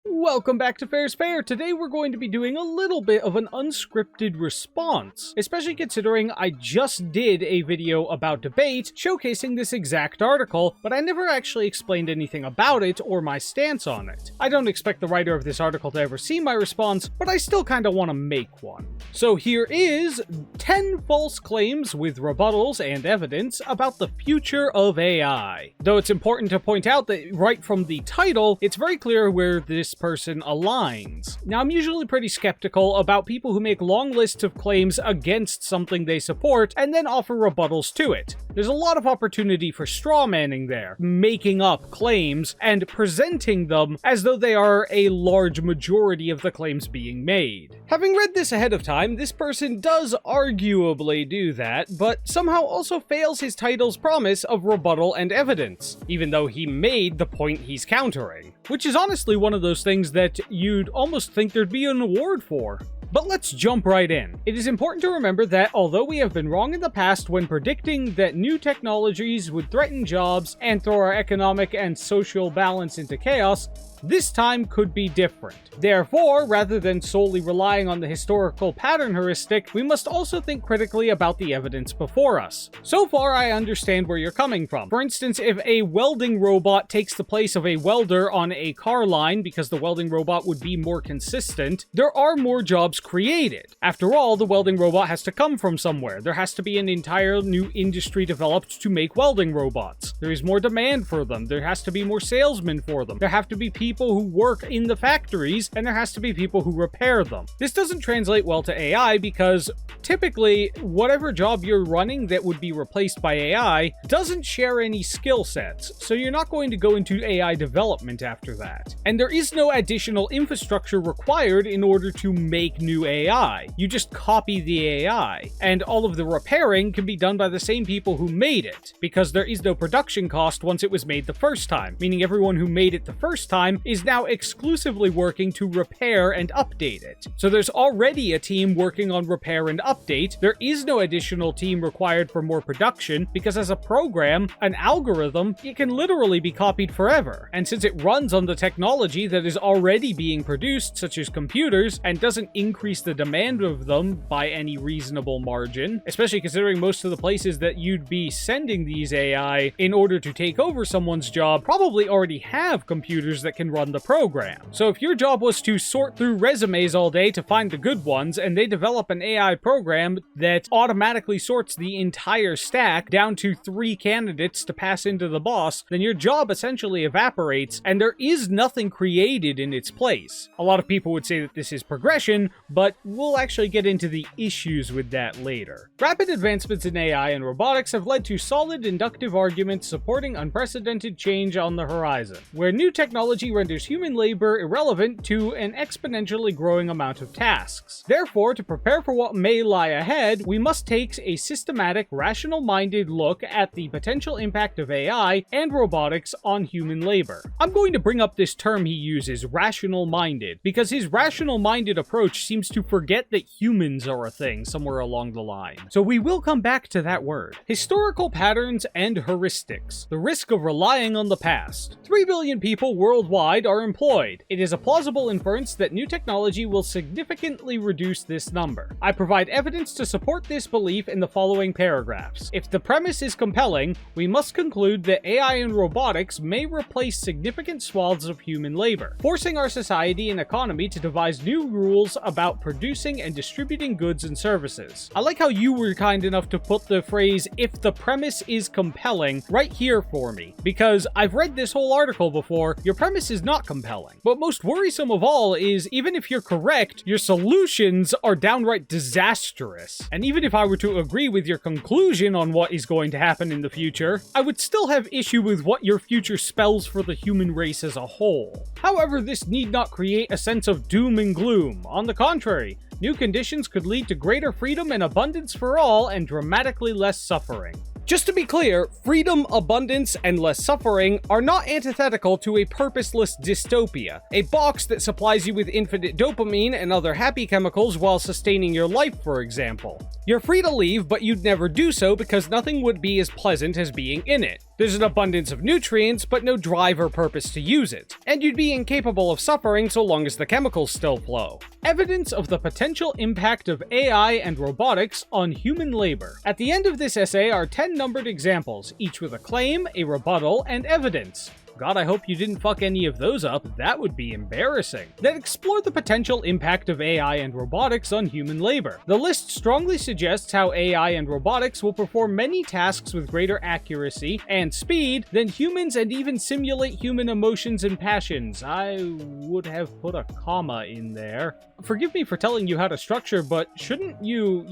Welcome back to Fair's Fair. Today we're going to be doing a little bit of an unscripted response, especially considering I just did a video about debate showcasing this exact article, but I never actually explained anything about it or my stance on it. I don't expect the writer of this article to ever see my response, but I still kind of want to make one. So here is 10 false claims with rebuttals and evidence about the future of AI. Though it's important to point out that right from the title, it's very clear where this person aligns. Now, I'm usually pretty skeptical about people who make long lists of claims against something they support and then offer rebuttals to it. There's a lot of opportunity for straw manning there, making up claims and presenting them as though they are a large majority of the claims being made. Having read this ahead of time, this person does arguably do that, but somehow also fails his title's promise of rebuttal and evidence, even though he made the point he's countering. Which is honestly one of those things that you'd almost think there'd be an award for. But let's jump right in. It is important to remember that although we have been wrong in the past when predicting that new technologies would threaten jobs and throw our economic and social balance into chaos, this time could be different. Therefore, rather than solely relying on the historical pattern heuristic, we must also think critically about the evidence before us. So far, I understand where you're coming from. For instance, if a welding robot takes the place of a welder on a car line because the welding robot would be more consistent, there are more jobs created. After all, the welding robot has to come from somewhere. There has to be an entire new industry developed to make welding robots. There is more demand for them. There has to be more salesmen for them. There have to be people who work in the factories, and there has to be people who repair them. This doesn't translate well to AI because typically, whatever job you're running that would be replaced by AI doesn't share any skill sets, so you're not going to go into AI development after that. And there is no additional infrastructure required in order to make new AI. You just copy the AI, and all of the repairing can be done by the same people who made it, because there is no production cost once it was made the first time, meaning everyone who made it the first time is now exclusively working to repair and update it. So there's already a team working on repair and update. There is no additional team required for more production, because as a program, an algorithm, it can literally be copied forever. And since it runs on the technology that is already being produced, such as computers, and doesn't increase the demand of them by any reasonable margin, especially considering most of the places that you'd be sending these AI in order to take over someone's job probably already have computers that can run the program. So if your job was to sort through resumes all day to find the good ones, and they develop an AI program that automatically sorts the entire stack down to 3 candidates to pass into the boss, then your job essentially evaporates, and there is nothing created in its place. A lot of people would say that this is progression, but we'll actually get into the issues with that later. Rapid advancements in AI and robotics have led to solid inductive arguments supporting unprecedented change on the horizon, where new technology renders human labor irrelevant to an exponentially growing amount of tasks. Therefore, to prepare for what may lie ahead, we must take a systematic, rational-minded look at the potential impact of AI and robotics on human labor. I'm going to bring up this term he uses, rational-minded, because his rational-minded approach seems to forget that humans are a thing somewhere along the line. So we will come back to that word. Historical patterns and heuristics. The risk of relying on the past. 3 billion people worldwide are employed. It is a plausible inference that new technology will significantly reduce this number. I provide evidence to support this belief in the following paragraphs. If the premise is compelling, we must conclude that AI and robotics may replace significant swaths of human labor, forcing our society and economy to devise new rules about producing and distributing goods and services. I like how you were kind enough to put the phrase, "if the premise is compelling," right here for me, because I've read this whole article before. Your premise is not compelling. But most worrisome of all is, even if you're correct, your solutions are downright disastrous. And even if I were to agree with your conclusion on what is going to happen in the future, I would still have issue with what your future spells for the human race as a whole. However, this need not create a sense of doom and gloom. On the contrary, new conditions could lead to greater freedom and abundance for all and dramatically less suffering. Just to be clear, freedom, abundance, and less suffering are not antithetical to a purposeless dystopia, a box that supplies you with infinite dopamine and other happy chemicals while sustaining your life, for example. You're free to leave, but you'd never do so because nothing would be as pleasant as being in it. There's an abundance of nutrients, but no drive or purpose to use it. And you'd be incapable of suffering so long as the chemicals still flow. Evidence of the potential impact of AI and robotics on human labor. At the end of this essay are 10 numbered examples, each with a claim, a rebuttal, and evidence. God, I hope you didn't fuck any of those up. That would be embarrassing. That explore the potential impact of AI and robotics on human labor. The list strongly suggests how AI and robotics will perform many tasks with greater accuracy and speed than humans and even simulate human emotions and passions. I would have put a comma in there. Forgive me for telling you how to structure, but shouldn't you,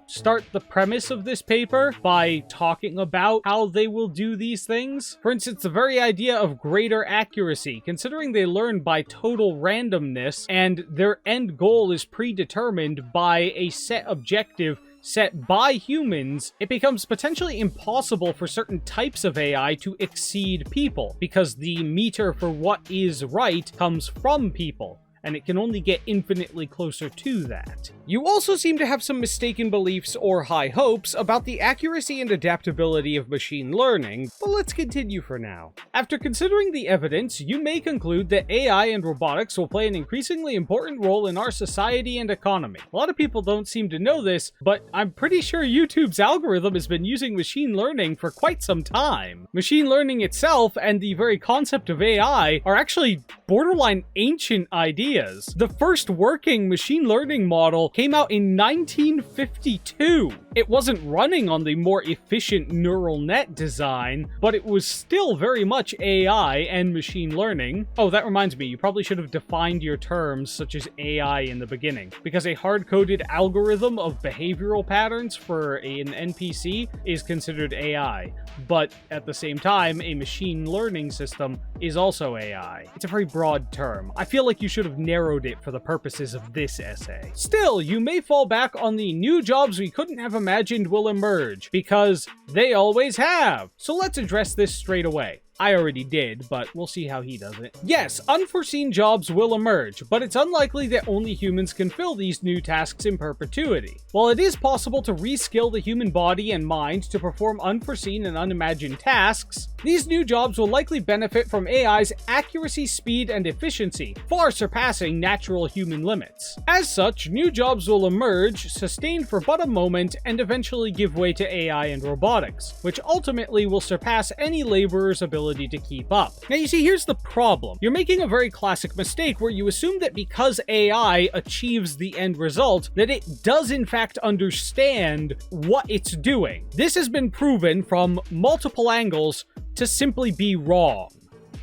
start the premise of this paper by talking about how they will do these things? For instance, the very idea of greater accuracy, considering they learn by total randomness and their end goal is predetermined by a set objective set by humans, it becomes potentially impossible for certain types of AI to exceed people, because the meter for what is right comes from people, and it can only get infinitely closer to that. You also seem to have some mistaken beliefs or high hopes about the accuracy and adaptability of machine learning, but let's continue for now. After considering the evidence, you may conclude that AI and robotics will play an increasingly important role in our society and economy. A lot of people don't seem to know this, but I'm pretty sure YouTube's algorithm has been using machine learning for quite some time. Machine learning itself and the very concept of AI are actually borderline ancient ideas. The first working machine learning model came out in 1952. It wasn't running on the more efficient neural net design, but it was still very much AI and machine learning. Oh, that reminds me, you probably should have defined your terms such as AI in the beginning, because a hard-coded algorithm of behavioral patterns for an NPC is considered AI, but at the same time, a machine learning system is also AI. It's a very broad term. I feel like you should have narrowed it for the purposes of this essay. Still, you may fall back on the new jobs we couldn't have imagined will emerge, because they always have. So let's address this straight away. I already did, but we'll see how he does it. Yes, unforeseen jobs will emerge, but it's unlikely that only humans can fill these new tasks in perpetuity. While it is possible to reskill the human body and mind to perform unforeseen and unimagined tasks, these new jobs will likely benefit from AI's accuracy, speed, and efficiency, far surpassing natural human limits. As such, new jobs will emerge, sustain for but a moment, and eventually give way to AI and robotics, which ultimately will surpass any laborer's ability to keep up. Now you see, here's the problem. You're making a very classic mistake where you assume that because AI achieves the end result, that it does in fact understand what it's doing. This has been proven from multiple angles to simply be wrong.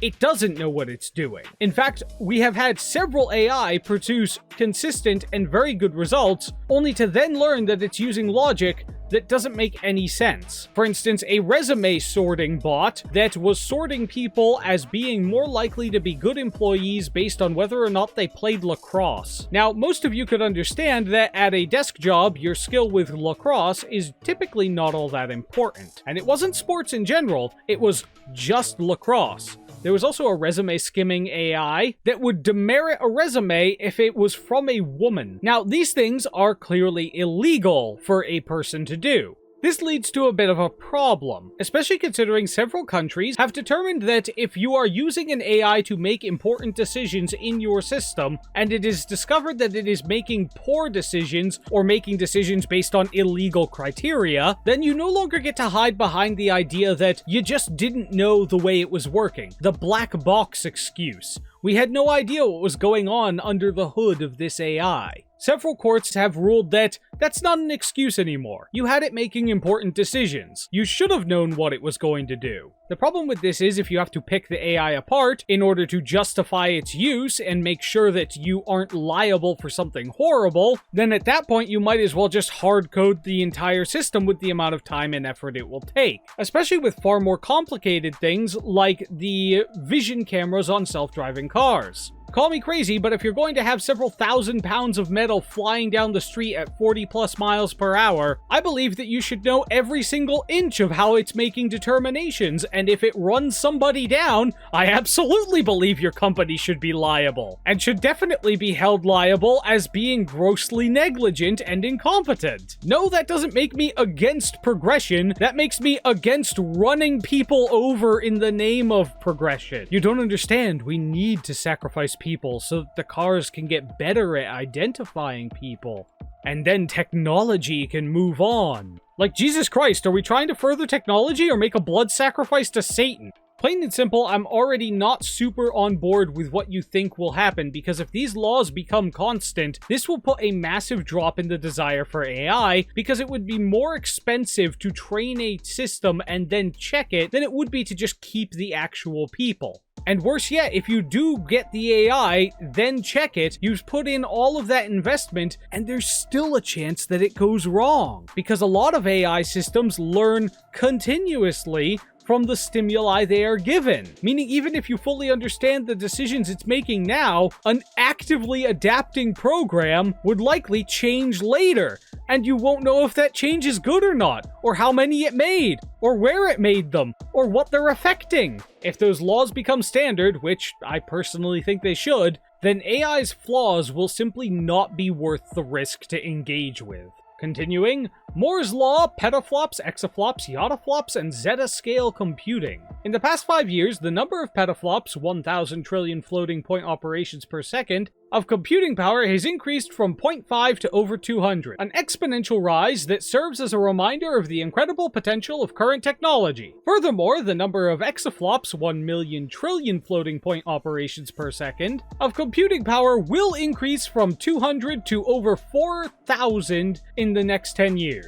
It doesn't know what it's doing. In fact, we have had several AI produce consistent and very good results, only to then learn that it's using logic that doesn't make any sense. For instance, a resume sorting bot that was sorting people as being more likely to be good employees based on whether or not they played lacrosse. Now, most of you could understand that at a desk job, your skill with lacrosse is typically not all that important. And it wasn't sports in general, it was just lacrosse. There was also a resume skimming AI that would demerit a resume if it was from a woman. Now, these things are clearly illegal for a person to do. This leads to a bit of a problem, especially considering several countries have determined that if you are using an AI to make important decisions in your system, and it is discovered that it is making poor decisions or making decisions based on illegal criteria, then you no longer get to hide behind the idea that you just didn't know the way it was working. The black box excuse. We had no idea what was going on under the hood of this AI. Several courts have ruled that that's not an excuse anymore. You had it making important decisions. You should have known what it was going to do. The problem with this is if you have to pick the AI apart in order to justify its use and make sure that you aren't liable for something horrible, then at that point you might as well just hard code the entire system with the amount of time and effort it will take. Especially with far more complicated things like the vision cameras on self-driving cars. Call me crazy, but if you're going to have several thousand pounds of metal flying down the street at 40 plus miles per hour, I believe that you should know every single inch of how it's making determinations, and if it runs somebody down, I absolutely believe your company should be liable, and should definitely be held liable as being grossly negligent and incompetent. No, that doesn't make me against progression, that makes me against running people over in the name of progression. You don't understand, we need to sacrifice people so that the cars can get better at identifying people. And then technology can move on. Like, Jesus Christ, are we trying to further technology or make a blood sacrifice to Satan? Plain and simple, I'm already not super on board with what you think will happen, because if these laws become constant, this will put a massive drop in the desire for AI, because it would be more expensive to train a system and then check it than it would be to just keep the actual people. And worse yet, if you do get the AI, then check it, you've put in all of that investment, and there's still a chance that it goes wrong. Because a lot of AI systems learn continuously from the stimuli they are given. Meaning, even if you fully understand the decisions it's making now, an actively adapting program would likely change later, and you won't know if that change is good or not, or how many it made, or where it made them, or what they're affecting. If those laws become standard, which I personally think they should, then AI's flaws will simply not be worth the risk to engage with. Continuing, Moore's Law, petaflops, exaflops, yottaflops, and zetascale computing. In the past 5 years, the number of petaflops, 1,000 trillion floating point operations per second, of computing power has increased from 0.5 to over 200, an exponential rise that serves as a reminder of the incredible potential of current technology. Furthermore, the number of exaflops, 1 million trillion floating point operations per second, of computing power will increase from 200 to over 4,000 in the next 10 years.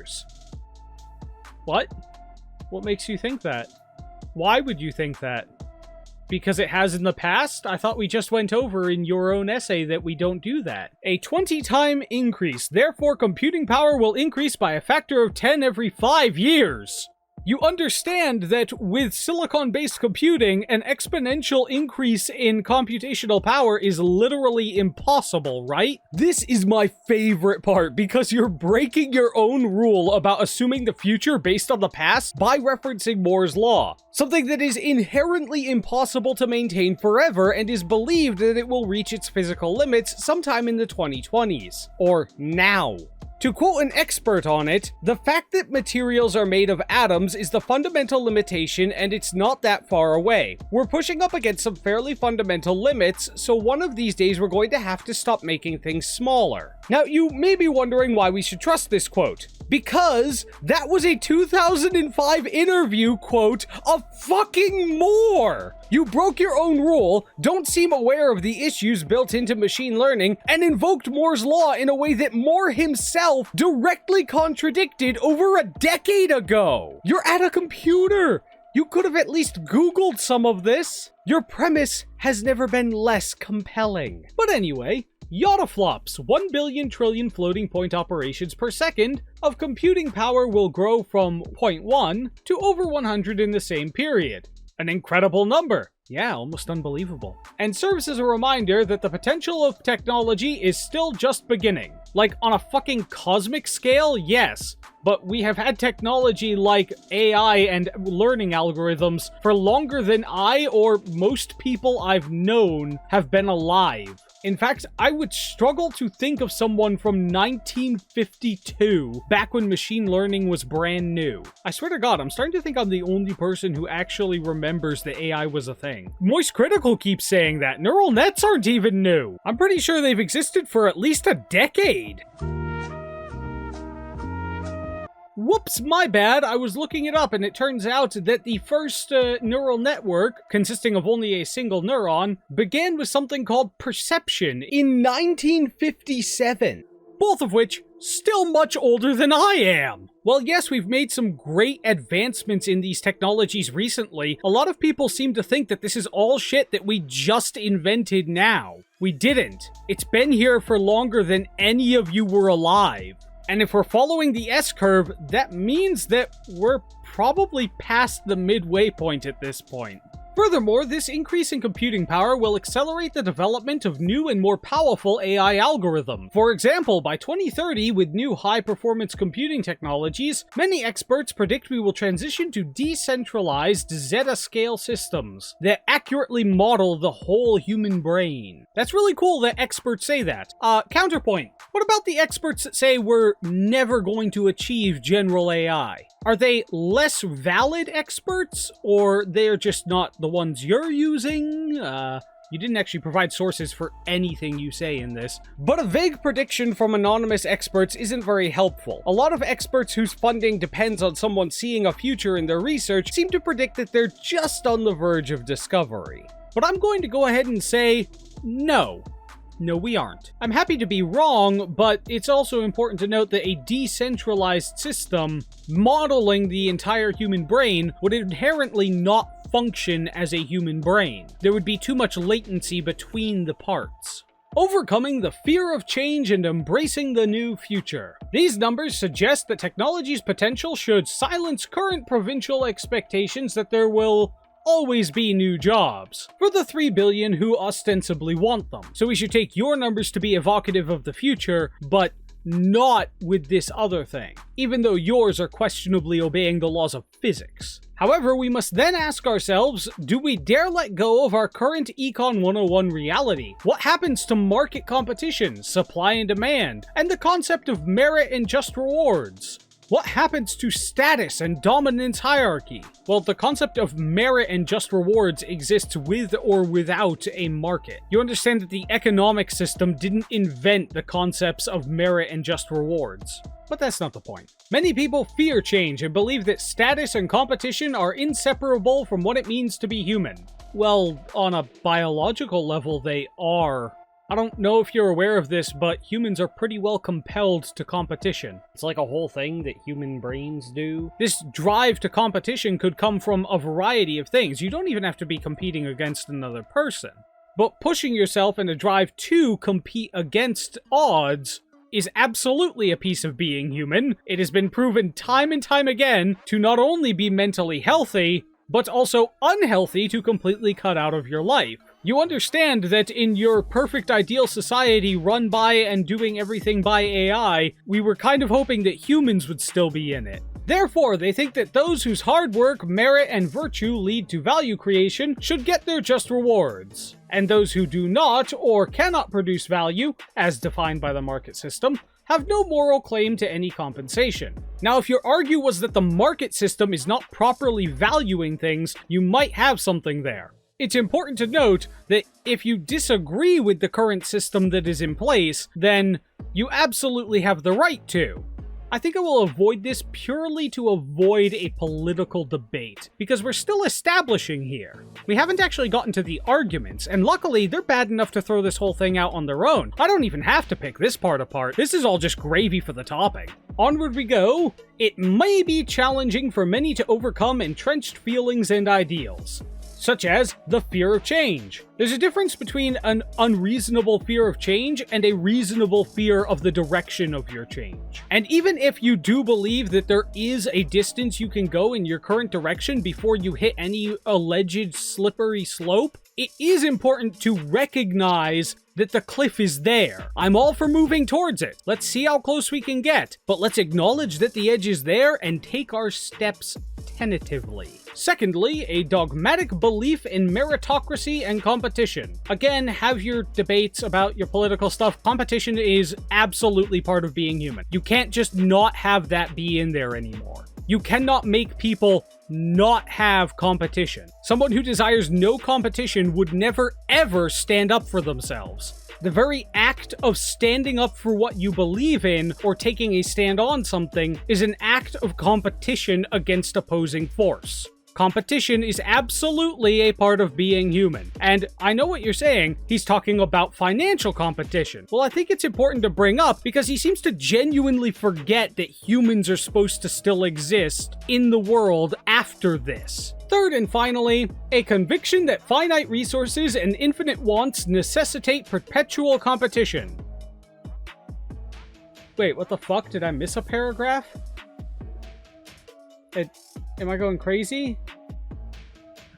What? What makes you think that? Why would you think that? Because it has in the past? I thought we just went over in your own essay that we don't do that. A 20-time increase, therefore computing power will increase by a factor of 10 every 5 years. You understand that with silicon-based computing, an exponential increase in computational power is literally impossible, right? This is my favorite part, because you're breaking your own rule about assuming the future based on the past by referencing Moore's Law. Something that is inherently impossible to maintain forever and is believed that it will reach its physical limits sometime in the 2020s. Or now. To quote an expert on it, the fact that materials are made of atoms is the fundamental limitation, and it's not that far away. We're pushing up against some fairly fundamental limits, so one of these days we're going to have to stop making things smaller. Now, you may be wondering why we should trust this quote. Because that was a 2005 interview quote of fucking Moore! You broke your own rule, don't seem aware of the issues built into machine learning, and invoked Moore's Law in a way that Moore himself directly contradicted over a decade ago. You're at a computer. You could have at least Googled some of this. Your premise has never been less compelling. But anyway, yottaflops, 1 billion trillion floating point operations per second of computing power will grow from 0.1 to over 100 in the same period. An incredible number. Yeah, almost unbelievable. And serves as a reminder that the potential of technology is still just beginning. Like, on a fucking cosmic scale, yes. But we have had technology like AI and learning algorithms for longer than I or most people I've known have been alive. In fact, I would struggle to think of someone from 1952, back when machine learning was brand new. I swear to God, I'm starting to think I'm the only person who actually remembers that AI was a thing. Moist Critical keeps saying that. Neural nets aren't even new. I'm pretty sure they've existed for at least a decade. Whoops, my bad. I was looking it up, and it turns out that the first neural network, consisting of only a single neuron, began with something called perception in 1957. Both of which still much older than I am. Well, yes, we've made some great advancements in these technologies recently. A lot of people seem to think that this is all shit that we just invented now. We didn't. It's been here for longer than any of you were alive. And if we're following the S-curve, that means that we're probably past the midway point at this point. Furthermore, this increase in computing power will accelerate the development of new and more powerful AI algorithms. For example, by 2030, with new high-performance computing technologies, many experts predict we will transition to decentralized Zeta-scale systems that accurately model the whole human brain. That's really cool that experts say that. Counterpoint. What about the experts that say we're never going to achieve general AI? Are they less valid experts, or they're just not the ones you're using? You didn't actually provide sources for anything you say in this. But a vague prediction from anonymous experts isn't very helpful. A lot of experts whose funding depends on someone seeing a future in their research seem to predict that they're just on the verge of discovery. But I'm going to go ahead and say, no. No, we aren't. I'm happy to be wrong, but it's also important to note that a decentralized system modeling the entire human brain would inherently not function as a human brain. There would be too much latency between the parts. Overcoming the fear of change and embracing the new future. These numbers suggest that technology's potential should silence current provincial expectations that there will always be new jobs for the 3 billion who ostensibly want them. So we should take your numbers to be evocative of the future, but not with this other thing, even though yours are questionably obeying the laws of physics. However, we must then ask ourselves, do we dare let go of our current Econ 101 reality? What happens to market competition, supply and demand, and the concept of merit and just rewards? What happens to status and dominance hierarchy? Well, the concept of merit and just rewards exists with or without a market. You understand that the economic system didn't invent the concepts of merit and just rewards. But that's not the point. Many people fear change and believe that status and competition are inseparable from what it means to be human. Well, on a biological level, they are. I don't know if you're aware of this, but humans are pretty well compelled to competition. It's like a whole thing that human brains do. This drive to competition could come from a variety of things. You don't even have to be competing against another person. But pushing yourself in a drive to compete against odds is absolutely a piece of being human. It has been proven time and time again to not only be mentally healthy, but also unhealthy to completely cut out of your life. You understand that in your perfect ideal society run by and doing everything by AI, we were kind of hoping that humans would still be in it. Therefore, they think that those whose hard work, merit, and virtue lead to value creation should get their just rewards. And those who do not, or cannot produce value, as defined by the market system, have no moral claim to any compensation. Now, if your argument was that the market system is not properly valuing things, you might have something there. It's important to note that if you disagree with the current system that is in place, then you absolutely have the right to. I think I will avoid this purely to avoid a political debate, because we're still establishing here. We haven't actually gotten to the arguments, and luckily they're bad enough to throw this whole thing out on their own. I don't even have to pick this part apart. This is all just gravy for the topping. Onward we go. It may be challenging for many to overcome entrenched feelings and ideals, such as the fear of change. There's a difference between an unreasonable fear of change and a reasonable fear of the direction of your change. And even if you do believe that there is a distance you can go in your current direction before you hit any alleged slippery slope, it is important to recognize that the cliff is there. I'm all for moving towards it. Let's see how close we can get, but let's acknowledge that the edge is there and take our steps tentatively. Secondly, a dogmatic belief in meritocracy and competition. Again, have your debates about your political stuff. Competition is absolutely part of being human. You can't just not have that be in there anymore. You cannot make people not have competition. Someone who desires no competition would never ever stand up for themselves. The very act of standing up for what you believe in or taking a stand on something is an act of competition against opposing force. Competition is absolutely a part of being human. And I know what you're saying, he's talking about financial competition. Well, I think it's important to bring up because he seems to genuinely forget that humans are supposed to still exist in the world after this. Third and finally, a conviction that finite resources and infinite wants necessitate perpetual competition. Wait, what the fuck? Did I miss a paragraph? Am I going crazy?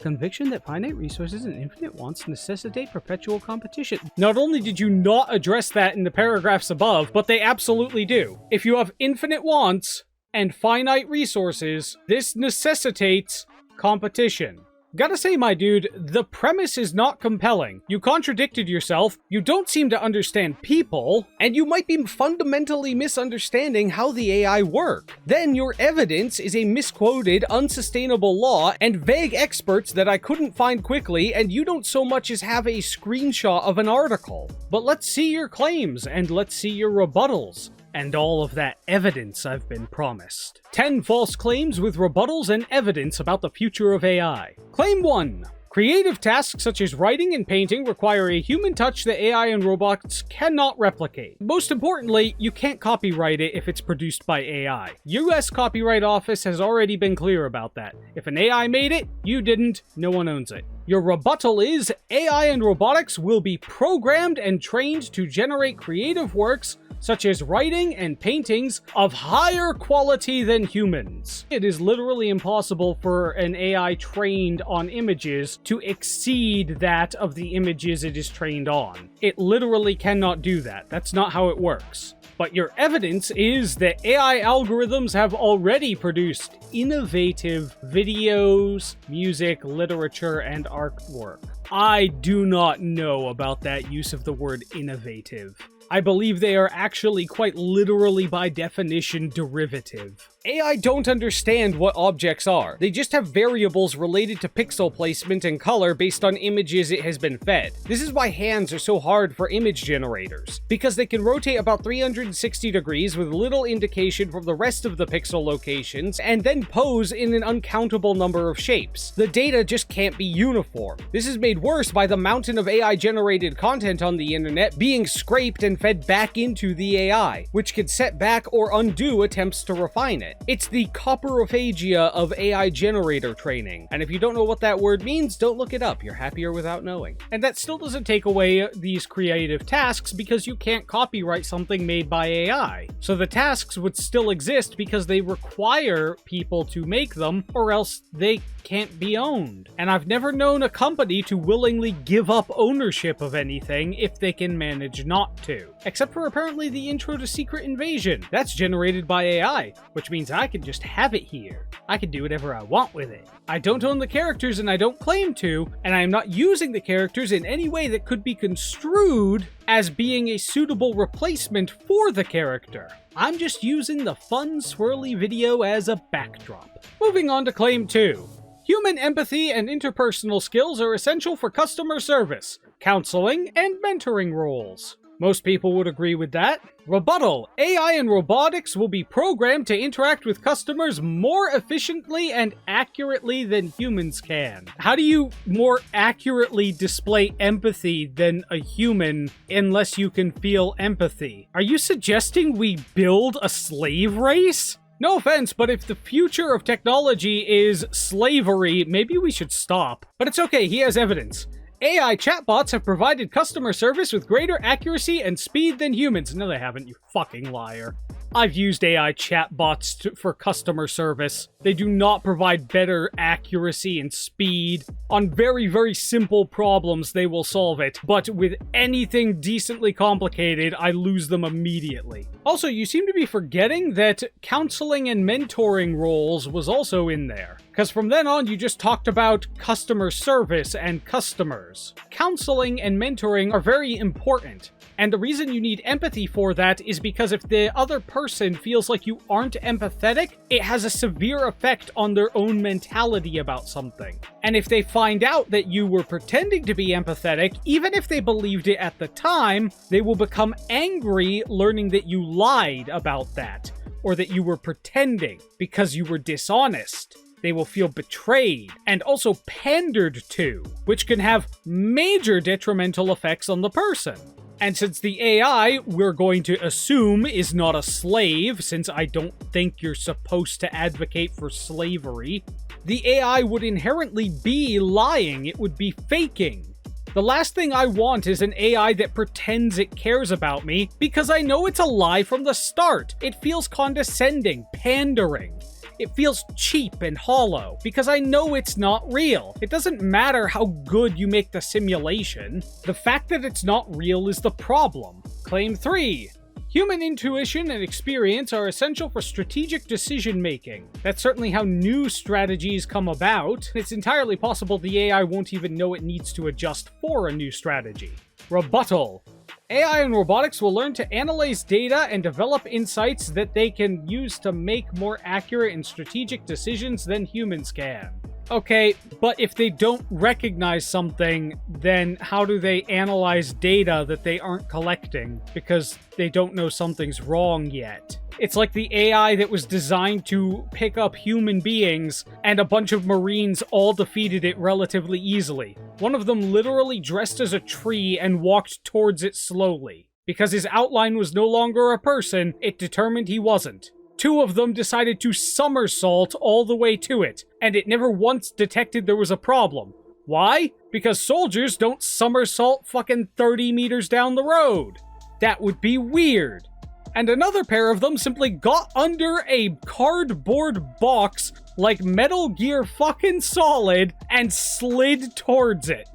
conviction that finite resources and infinite wants necessitate perpetual competition. Not only did you not address that in the paragraphs above, but they absolutely do. If you have infinite wants and finite resources, this necessitates competition. Gotta say, my dude, the premise is not compelling. You contradicted yourself, you don't seem to understand people, and you might be fundamentally misunderstanding how the AI work. Then your evidence is a misquoted, unsustainable law and vague experts that I couldn't find quickly, and you don't so much as have a screenshot of an article. But let's see your claims, and let's see your rebuttals. And all of that evidence I've been promised. 10 false claims with rebuttals and evidence about the future of AI. Claim 1. Creative tasks such as writing and painting require a human touch that AI and robots cannot replicate. Most importantly, you can't copyright it if it's produced by AI. US Copyright Office has already been clear about that. If an AI made it, you didn't, no one owns it. Your rebuttal is, AI and robotics will be programmed and trained to generate creative works such as writing and paintings of higher quality than humans. It is literally impossible for an AI trained on images to exceed that of the images it is trained on. It literally cannot do that. That's not how it works. But your evidence is that AI algorithms have already produced innovative videos, music, literature, and artwork. I do not know about that use of the word innovative. I believe they are actually quite literally by definition derivative. AI don't understand what objects are. They just have variables related to pixel placement and color based on images it has been fed. This is why hands are so hard for image generators, because they can rotate about 360 degrees with little indication from the rest of the pixel locations, and then pose in an uncountable number of shapes. The data just can't be uniform. This is made worse by the mountain of AI-generated content on the internet being scraped and fed back into the AI, which can set back or undo attempts to refine it. It's the copperophagia of AI generator training, and if you don't know what that word means, don't look it up. You're happier without knowing. And that still doesn't take away these creative tasks because you can't copyright something made by AI. So the tasks would still exist because they require people to make them, or else they can't be owned. And I've never known a company to willingly give up ownership of anything if they can manage not to. Except for apparently the intro to Secret Invasion. That's generated by AI, which means I can just have it here. I can do whatever I want with it. I don't own the characters and I don't claim to, and I am not using the characters in any way that could be construed as being a suitable replacement for the character. I'm just using the fun, swirly video as a backdrop. Moving on to Claim 2. Human empathy and interpersonal skills are essential for customer service, counseling, and mentoring roles. Most people would agree with that. Rebuttal. AI and robotics will be programmed to interact with customers more efficiently and accurately than humans can. How do you more accurately display empathy than a human unless you can feel empathy? Are you suggesting we build a slave race? No offense, but if the future of technology is slavery, maybe we should stop. But it's okay, he has evidence. AI chatbots have provided customer service with greater accuracy and speed than humans. No, they haven't, you fucking liar. I've used AI chatbots for customer service. They do not provide better accuracy and speed. On very, very simple problems, they will solve it. But with anything decently complicated, I lose them immediately. Also, you seem to be forgetting that counseling and mentoring roles was also in there. Because from then on, you just talked about customer service and customers. Counseling and mentoring are very important. And the reason you need empathy for that is because if the other person feels like you aren't empathetic, it has a severe effect on their own mentality about something. And if they find out that you were pretending to be empathetic, even if they believed it at the time, they will become angry learning that you lied about that, or that you were pretending because you were dishonest. They will feel betrayed and also pandered to, which can have major detrimental effects on the person. And since the AI, we're going to assume, is not a slave, since I don't think you're supposed to advocate for slavery, the AI would inherently be lying. It would be faking. The last thing I want is an AI that pretends it cares about me, because I know it's a lie from the start. It feels condescending, pandering. it feels cheap and hollow, because I know it's not real. It doesn't matter how good you make the simulation. The fact that it's not real is the problem. Claim 3. Human intuition and experience are essential for strategic decision-making. That's certainly how new strategies come about. It's entirely possible the AI won't even know it needs to adjust for a new strategy. Rebuttal. AI and robotics will learn to analyze data and develop insights that they can use to make more accurate and strategic decisions than humans can. Okay, but if they don't recognize something, then how do they analyze data that they aren't collecting because they don't know something's wrong yet? It's like the AI that was designed to pick up human beings, and a bunch of Marines all defeated it relatively easily. One of them literally dressed as a tree and walked towards it slowly. Because his outline was no longer a person, it determined he wasn't. 2 of them decided to somersault all the way to it, and it never once detected there was a problem. Why? Because soldiers don't somersault fucking 30 meters down the road. That would be weird. And another pair of them simply got under a cardboard box like Metal Gear fucking Solid and slid towards it.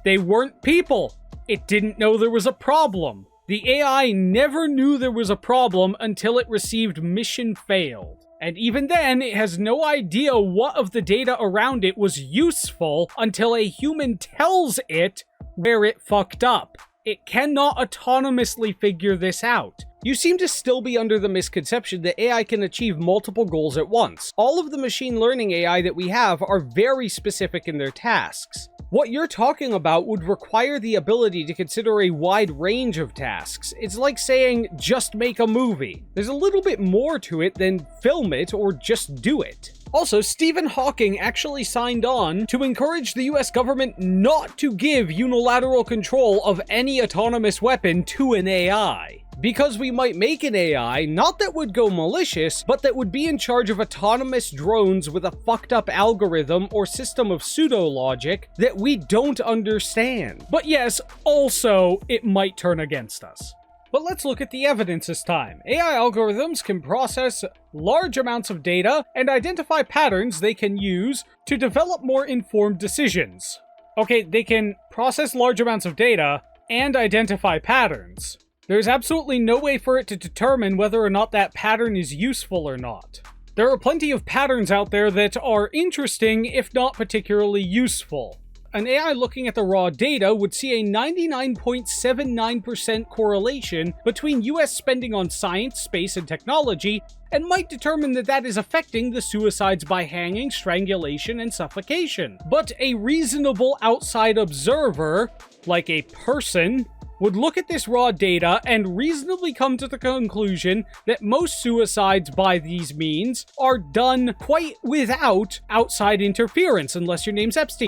They weren't people. It didn't know there was a problem. The AI never knew there was a problem until it received mission failed. And even then, it has no idea what of the data around it was useful until a human tells it where it fucked up. It cannot autonomously figure this out. You seem to still be under the misconception that AI can achieve multiple goals at once. All of the machine learning AI that we have are very specific in their tasks. What you're talking about would require the ability to consider a wide range of tasks. It's like saying, just make a movie. There's a little bit more to it than film it or just do it. Also, Stephen Hawking actually signed on to encourage the US government not to give unilateral control of any autonomous weapon to an AI. Because we might make an AI, not that would go malicious, but that would be in charge of autonomous drones with a fucked up algorithm or system of pseudo-logic that we don't understand. But yes, also, it might turn against us. But let's look at the evidence this time. AI algorithms can process large amounts of data and identify patterns they can use to develop more informed decisions. Okay, they can process large amounts of data and identify patterns. There's absolutely no way for it to determine whether or not that pattern is useful or not. There are plenty of patterns out there that are interesting, if not particularly useful. An AI looking at the raw data would see a 99.79% correlation between US spending on science, space, and technology, and might determine that that is affecting the suicides by hanging, strangulation, and suffocation. But a reasonable outside observer, like a person, would look at this raw data and reasonably come to the conclusion that most suicides by these means are done quite without outside interference, unless your name's Epstein.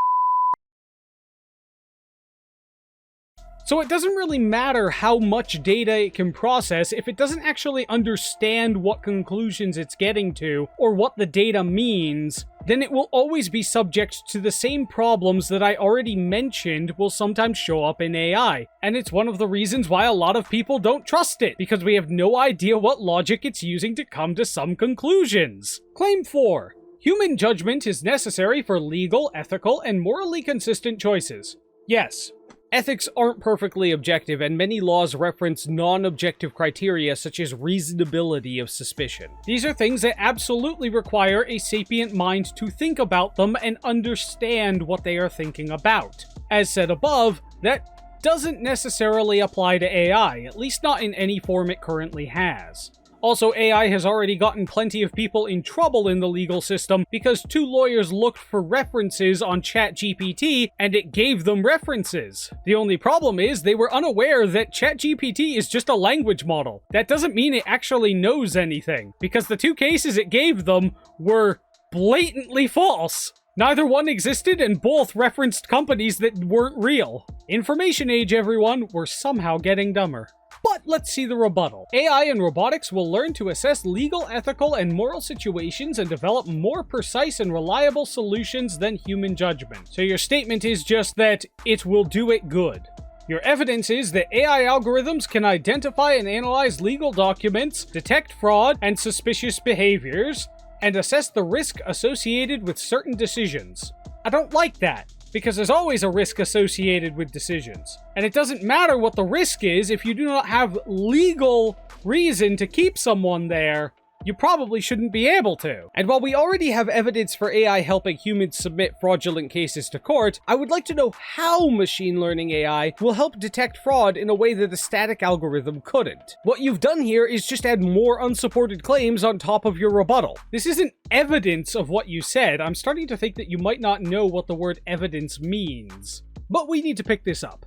So it doesn't really matter how much data it can process if it doesn't actually understand what conclusions it's getting to or what the data means. Then it will always be subject to the same problems that I already mentioned will sometimes show up in AI. And it's one of the reasons why a lot of people don't trust it, because we have no idea what logic it's using to come to some conclusions. Claim 4. Human judgment is necessary for legal, ethical, and morally consistent choices. Yes. Ethics aren't perfectly objective, and many laws reference non-objective criteria such as reasonability of suspicion. These are things that absolutely require a sapient mind to think about them and understand what they are thinking about. As said above, that doesn't necessarily apply to AI, at least not in any form it currently has. Also, AI has already gotten plenty of people in trouble in the legal system because 2 lawyers looked for references on ChatGPT and it gave them references. The only problem is they were unaware that ChatGPT is just a language model. That doesn't mean it actually knows anything, because the 2 cases it gave them were blatantly false. Neither one existed and both referenced companies that weren't real. Information age, everyone, we're somehow getting dumber. But let's see the rebuttal. AI and robotics will learn to assess legal, ethical, and moral situations and develop more precise and reliable solutions than human judgment. So your statement is just that it will do it good. Your evidence is that AI algorithms can identify and analyze legal documents, detect fraud and suspicious behaviors, and assess the risk associated with certain decisions. I don't like that, because there's always a risk associated with decisions. And it doesn't matter what the risk is if you do not have legal reason to keep someone there. You probably shouldn't be able to. And while we already have evidence for AI helping humans submit fraudulent cases to court, I would like to know how machine learning AI will help detect fraud in a way that a static algorithm couldn't. What you've done here is just add more unsupported claims on top of your rebuttal. This isn't evidence of what you said. I'm starting to think that you might not know what the word evidence means. But we need to pick this up.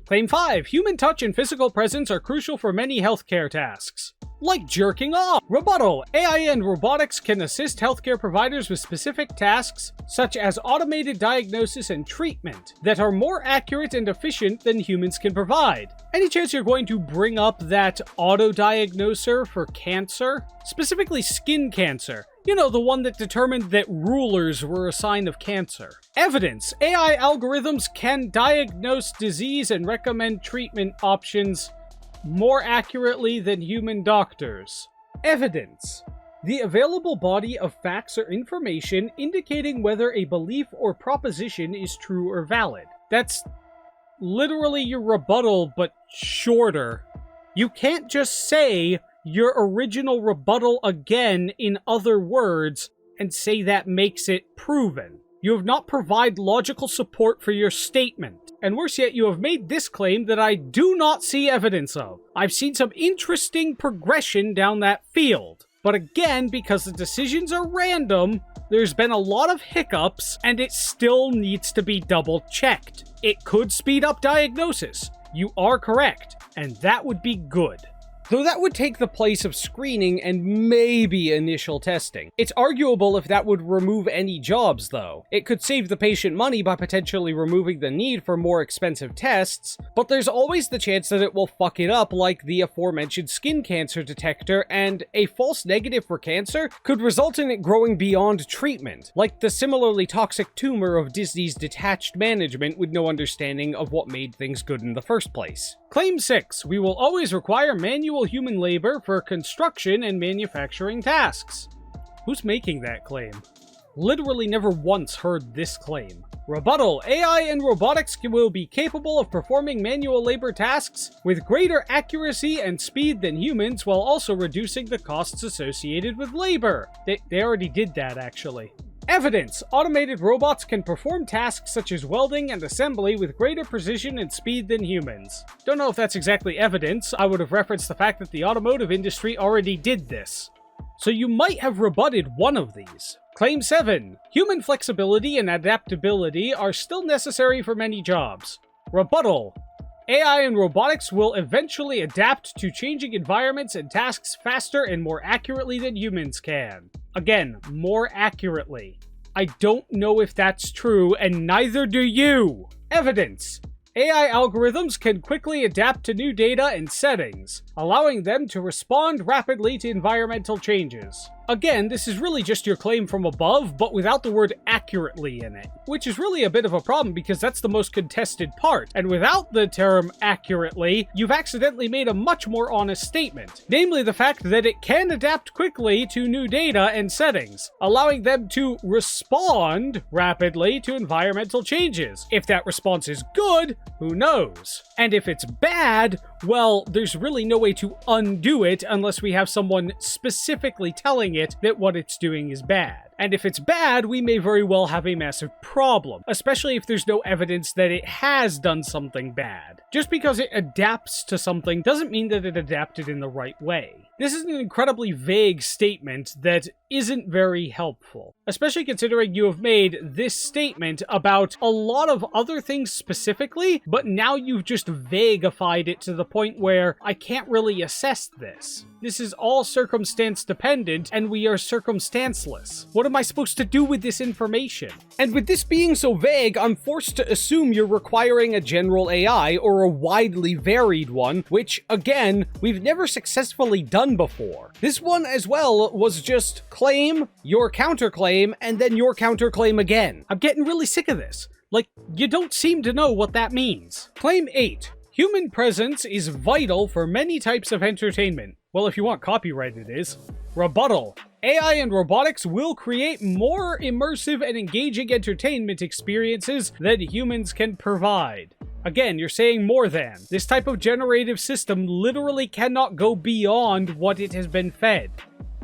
Claim 5. Human touch and physical presence are crucial for many healthcare tasks. Like jerking off. Rebuttal. AI and robotics can assist healthcare providers with specific tasks, such as automated diagnosis and treatment, that are more accurate and efficient than humans can provide. Any chance you're going to bring up that auto-diagnoser for cancer? Specifically skin cancer. You know, the one that determined that rulers were a sign of cancer. Evidence. AI algorithms can diagnose disease and recommend treatment options more accurately than human doctors. Evidence. The available body of facts or information indicating whether a belief or proposition is true or valid. That's literally your rebuttal, but shorter. You can't just say your original rebuttal again in other words and say that makes it proven. You have not provided logical support for your statement. And worse yet, you have made this claim that I do not see evidence of. I've seen some interesting progression down that field. But again, because the decisions are random, there's been a lot of hiccups, and it still needs to be double-checked. It could speed up diagnosis. You are correct, and that would be good. Though that would take the place of screening and maybe initial testing. It's arguable if that would remove any jobs, though. It could save the patient money by potentially removing the need for more expensive tests, but there's always the chance that it will fuck it up, like the aforementioned skin cancer detector, and a false negative for cancer could result in it growing beyond treatment, like the similarly toxic tumor of Disney's detached management with no understanding of what made things good in the first place. Claim 6. We will always require manual human labor for construction and manufacturing tasks. Who's making that claim? Literally never once heard this claim. Rebuttal. AI and robotics will be capable of performing manual labor tasks with greater accuracy and speed than humans while also reducing the costs associated with labor. They already did that, actually. Evidence. Automated robots can perform tasks such as welding and assembly with greater precision and speed than humans. Don't know if that's exactly evidence. I would have referenced the fact that the automotive industry already did this. So you might have rebutted one of these. Claim 7. Human flexibility and adaptability are still necessary for many jobs. Rebuttal. AI and robotics will eventually adapt to changing environments and tasks faster and more accurately than humans can. Again, more accurately. I don't know if that's true, and neither do you. Evidence. AI algorithms can quickly adapt to new data and settings, allowing them to respond rapidly to environmental changes. Again, this is really just your claim from above, but without the word accurately in it, which is really a bit of a problem because that's the most contested part. And without the term accurately, you've accidentally made a much more honest statement, namely the fact that it can adapt quickly to new data and settings, allowing them to respond rapidly to environmental changes. If that response is good, who knows? And if it's bad, well, there's really no way to undo it unless we have someone specifically telling it that what it's doing is bad. And if it's bad, we may very well have a massive problem, especially if there's no evidence that it has done something bad. Just because it adapts to something doesn't mean that it adapted in the right way. This is an incredibly vague statement that isn't very helpful, especially considering you have made this statement about a lot of other things specifically, but now you've just vaguified it to the point where I can't really assess this. This is all circumstance dependent, and we are circumstanceless. What am I supposed to do with this information? And with this being so vague, I'm forced to assume you're requiring a general AI or a widely varied one, which, again, we've never successfully done before. This one as well was just claim, your counterclaim, and then your counterclaim again. I'm getting really sick of this. Like, you don't seem to know what that means. Claim 8. Human presence is vital for many types of entertainment. Well, if you want copyright, it is. Rebuttal. AI and robotics will create more immersive and engaging entertainment experiences than humans can provide. Again, you're saying more than. This type of generative system literally cannot go beyond what it has been fed.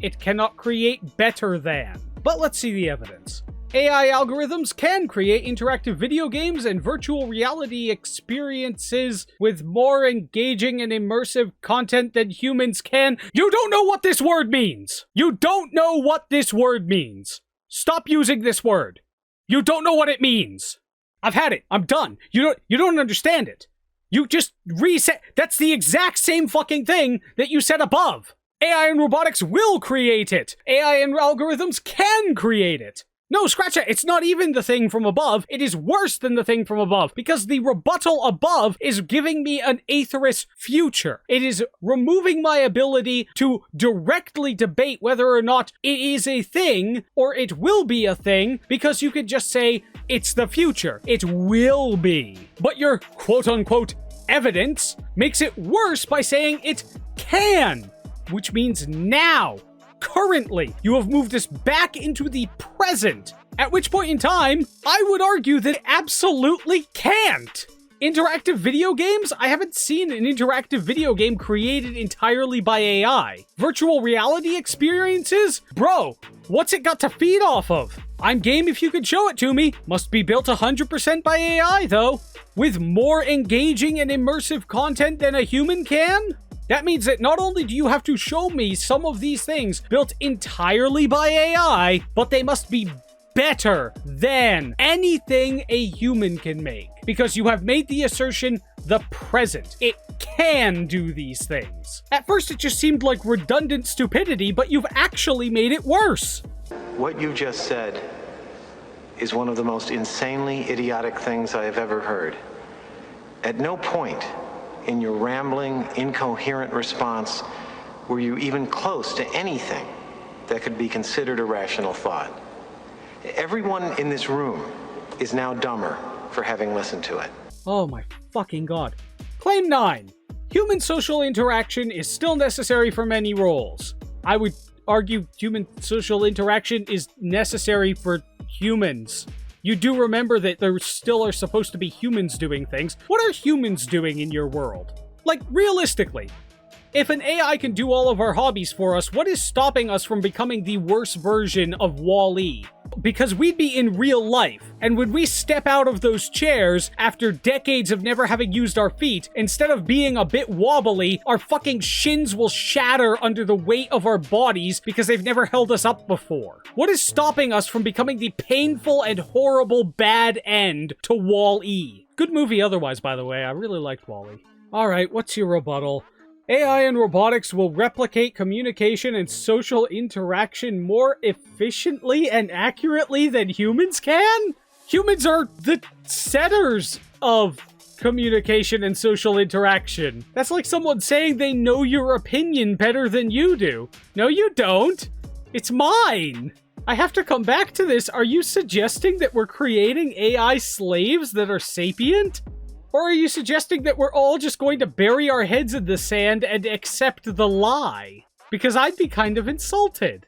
It cannot create better than. But let's see the evidence. AI algorithms can create interactive video games and virtual reality experiences with more engaging and immersive content than humans can. You don't know what this word means! You don't know what this word means! Stop using this word! You don't know what it means! I've had it. I'm done. You don't understand it. You just reset. That's the exact same fucking thing that you said above. AI and robotics will create it. AI and algorithms can create it. No, scratch it. It's not even the thing from above. It is worse than the thing from above, because the rebuttal above is giving me an aetherist future. It is removing my ability to directly debate whether or not it is a thing or it will be a thing, because you could just say, it's the future. It will be. But your quote-unquote evidence makes it worse by saying it can, which means now. Currently, you have moved us back into the present, at which point in time, I would argue that it absolutely can't. Interactive video games? I haven't seen an interactive video game created entirely by AI. Virtual reality experiences? Bro, what's it got to feed off of? I'm game if you could show it to me. Must be built 100% by AI, though. With more engaging and immersive content than a human can? That means that not only do you have to show me some of these things built entirely by AI, but they must be better than anything a human can make. Because you have made the assertion the present. It can do these things. At first it just seemed like redundant stupidity, but you've actually made it worse. What you just said is one of the most insanely idiotic things I have ever heard. At no point in your rambling, incoherent response were you even close to anything that could be considered a rational thought. Everyone in this room is now dumber for having listened to it. Oh my fucking god. Claim 9. Human social interaction is still necessary for many roles. I would argue human social interaction is necessary for humans. You do remember that there still are supposed to be humans doing things. What are humans doing in your world? Like, realistically, if an AI can do all of our hobbies for us, what is stopping us from becoming the worst version of Wall-E? Because we'd be in real life, and when we step out of those chairs after decades of never having used our feet, instead of being a bit wobbly, our fucking shins will shatter under the weight of our bodies because they've never held us up before. What is stopping us from becoming the painful and horrible bad end to Wall-E? Good movie otherwise, by the way. I really liked Wall-E. Alright, what's your rebuttal? AI and robotics will replicate communication and social interaction more efficiently and accurately than humans can? Humans are the setters of communication and social interaction. That's like someone saying they know your opinion better than you do. No, you don't. It's mine. I have to come back to this. Are you suggesting that we're creating AI slaves that are sapient? Or are you suggesting that we're all just going to bury our heads in the sand and accept the lie? Because I'd be kind of insulted.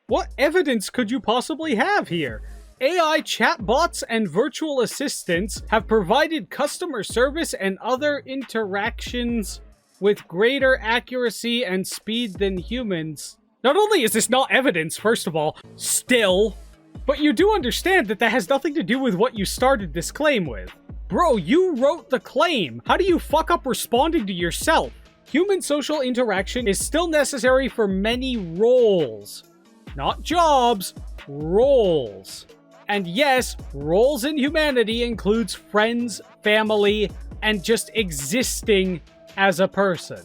What evidence could you possibly have here? AI chatbots and virtual assistants have provided customer service and other interactions with greater accuracy and speed than humans. Not only is this not evidence, first of all, still, but you do understand that that has nothing to do with what you started this claim with. Bro, you wrote the claim. How do you fuck up responding to yourself? Human social interaction is still necessary for many roles. Not jobs, roles. And yes, roles in humanity includes friends, family, and just existing as a person.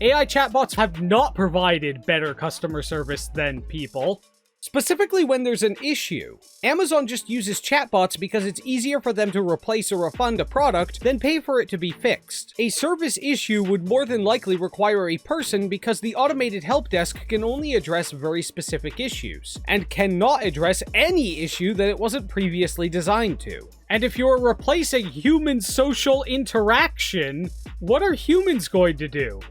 AI chatbots have not provided better customer service than people. Specifically when there's an issue. Amazon just uses chatbots because it's easier for them to replace or refund a product than pay for it to be fixed. A service issue would more than likely require a person because the automated help desk can only address very specific issues, and cannot address any issue that it wasn't previously designed to. And if you're replacing human social interaction, what are humans going to do?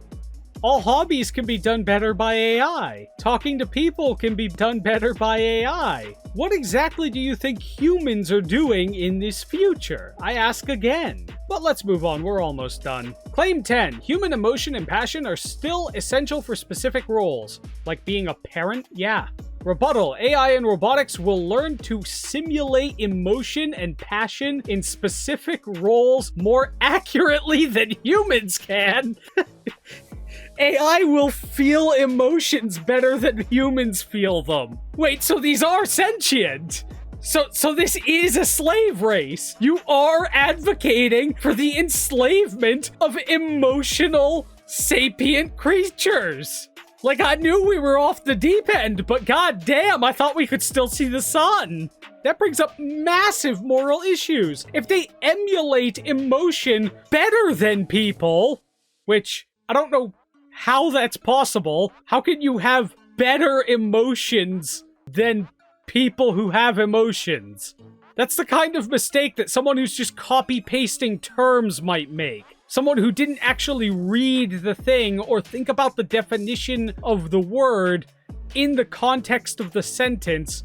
All hobbies can be done better by AI. Talking to people can be done better by AI. What exactly do you think humans are doing in this future? I ask again. But let's move on, we're almost done. Claim 10. Human emotion and passion are still essential for specific roles. Like being a parent? Yeah. Rebuttal. AI and robotics will learn to simulate emotion and passion in specific roles more accurately than humans can. AI will feel emotions better than humans feel them. Wait, so these are sentient? So this is a slave race. You are advocating for the enslavement of emotional, sapient creatures. Like, I knew we were off the deep end, but goddamn, I thought we could still see the sun. That brings up massive moral issues. If they emulate emotion better than people, which I don't know how that's possible, how can you have better emotions than people who have emotions? That's the kind of mistake that someone who's just copy-pasting terms might make. Someone who didn't actually read the thing or think about the definition of the word in the context of the sentence,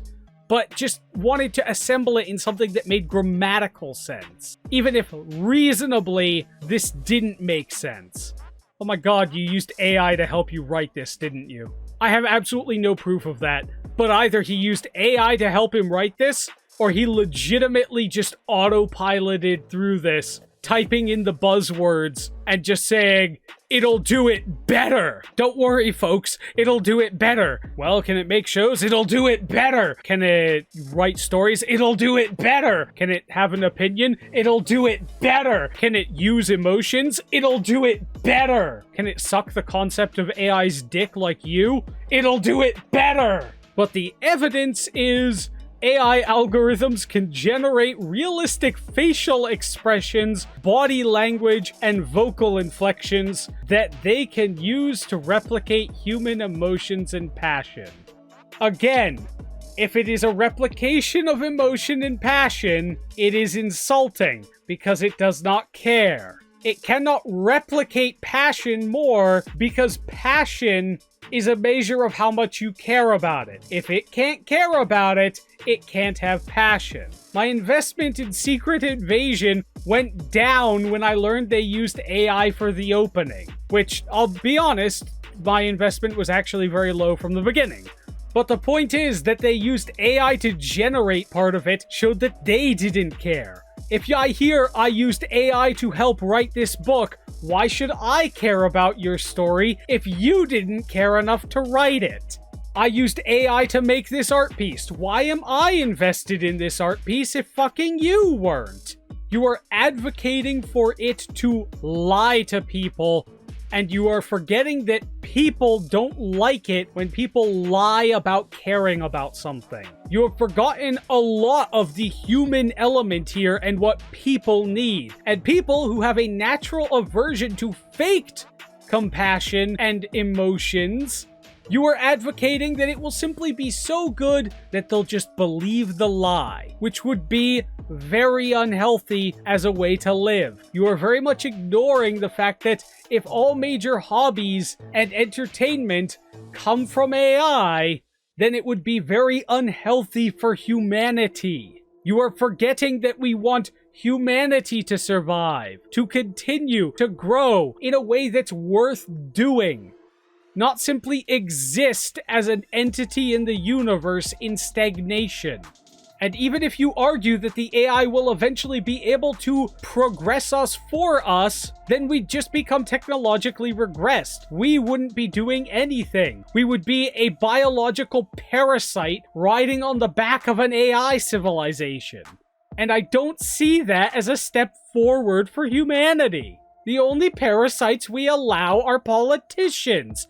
but just wanted to assemble it in something that made grammatical sense. Even if reasonably this didn't make sense. Oh my god, you used AI to help you write this, didn't you? I have absolutely no proof of that, but either he used AI to help him write this, or he legitimately just autopiloted through this, typing in the buzzwords and just saying, it'll do it better. Don't worry, folks, it'll do it better. Well, can it make shows? It'll do it better. Can it write stories? It'll do it better. Can it have an opinion? It'll do it better. Can it use emotions? It'll do it better. Can it suck the concept of AI's dick like you? It'll do it better. But the evidence is AI algorithms can generate realistic facial expressions, body language, and vocal inflections that they can use to replicate human emotions and passion. Again, if it is a replication of emotion and passion, it is insulting because it does not care. It cannot replicate passion more because passion is a measure of how much you care about it. If it can't care about it, it can't have passion. My investment in Secret Invasion went down when I learned they used AI for the opening, which, I'll be honest, my investment was actually very low from the beginning. But the point is that they used AI to generate part of it showed that they didn't care. If I hear I used AI to help write this book, why should I care about your story if you didn't care enough to write it? I used AI to make this art piece. Why am I invested in this art piece if fucking you weren't? You are advocating for it to lie to people, and you are forgetting that people don't like it when people lie about caring about something. You have forgotten a lot of the human element here and what people need. And people who have a natural aversion to faked compassion and emotions, you are advocating that it will simply be so good that they'll just believe the lie, which would be very unhealthy as a way to live. You are very much ignoring the fact that if all major hobbies and entertainment come from AI, then it would be very unhealthy for humanity. You are forgetting that we want humanity to survive, to continue, to grow in a way that's worth doing. Not simply exist as an entity in the universe in stagnation. And even if you argue that the AI will eventually be able to progress us for us, then we'd just become technologically regressed. We wouldn't be doing anything. We would be a biological parasite riding on the back of an AI civilization. And I don't see that as a step forward for humanity. The only parasites we allow are politicians.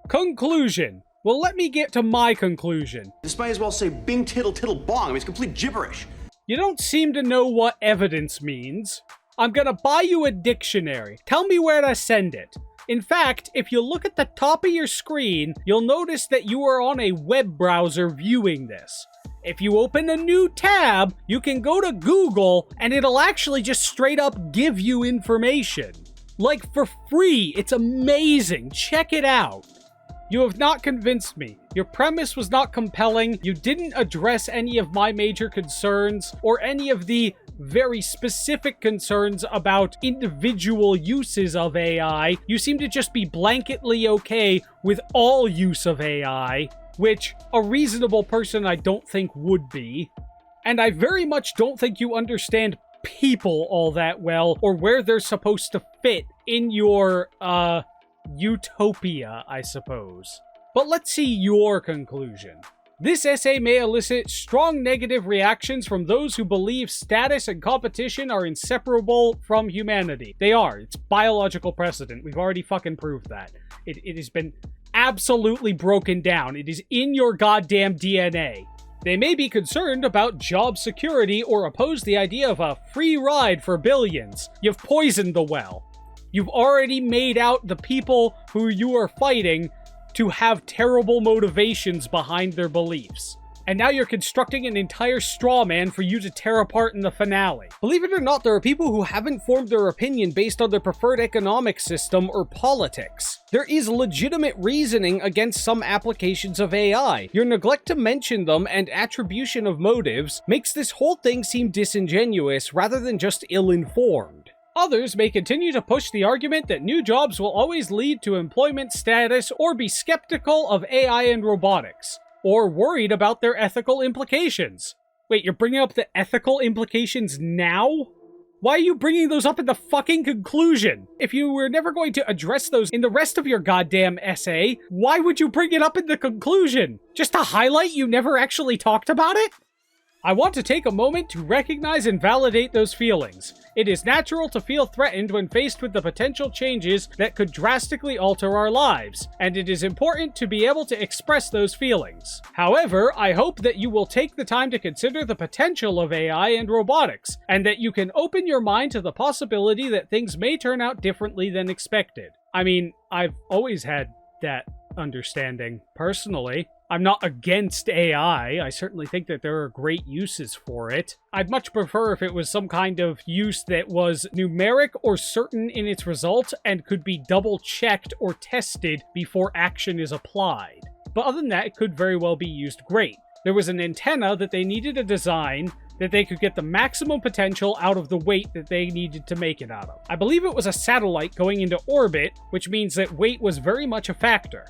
Conclusion. Well, let me get to my conclusion. This might as well say bing tittle tittle bong. I mean, it's complete gibberish. You don't seem to know what evidence means. I'm gonna buy you a dictionary. Tell me where to send it. In fact, if you look at the top of your screen, you'll notice that you are on a web browser viewing this. If you open a new tab, you can go to Google and it'll actually just straight up give you information. Like, for free. It's amazing. Check it out. You have not convinced me. Your premise was not compelling. You didn't address any of my major concerns or any of the very specific concerns about individual uses of AI. You seem to just be blanketly okay with all use of AI, which a reasonable person I don't think would be. And I very much don't think you understand people all that well or where they're supposed to fit in your, utopia, I suppose. But let's see your conclusion. This essay may elicit strong negative reactions from those who believe status and competition are inseparable from humanity. They are. It's biological precedent. We've already fucking proved that. It has been absolutely broken down. It is in your goddamn DNA. They may be concerned about job security or oppose the idea of a free ride for billions. You've poisoned the well. You've already made out the people who you are fighting to have terrible motivations behind their beliefs. And now you're constructing an entire straw man for you to tear apart in the finale. Believe it or not, there are people who haven't formed their opinion based on their preferred economic system or politics. There is legitimate reasoning against some applications of AI. Your neglect to mention them and attribution of motives makes this whole thing seem disingenuous rather than just ill-informed. Others may continue to push the argument that new jobs will always lead to employment status or be skeptical of AI and robotics, or worried about their ethical implications. Wait, you're bringing up the ethical implications now? Why are you bringing those up in the fucking conclusion? If you were never going to address those in the rest of your goddamn essay, why would you bring it up in the conclusion? Just to highlight you never actually talked about it? I want to take a moment to recognize and validate those feelings. It is natural to feel threatened when faced with the potential changes that could drastically alter our lives, and it is important to be able to express those feelings. However, I hope that you will take the time to consider the potential of AI and robotics, and that you can open your mind to the possibility that things may turn out differently than expected. I mean, I've always had that understanding, personally. I'm not against AI. I certainly think that there are great uses for it. I'd much prefer if it was some kind of use that was numeric or certain in its results and could be double-checked or tested before action is applied. But other than that, it could very well be used great. There was an antenna that they needed to design that they could get the maximum potential out of the weight that they needed to make it out of. I believe it was a satellite going into orbit, which means that weight was very much a factor.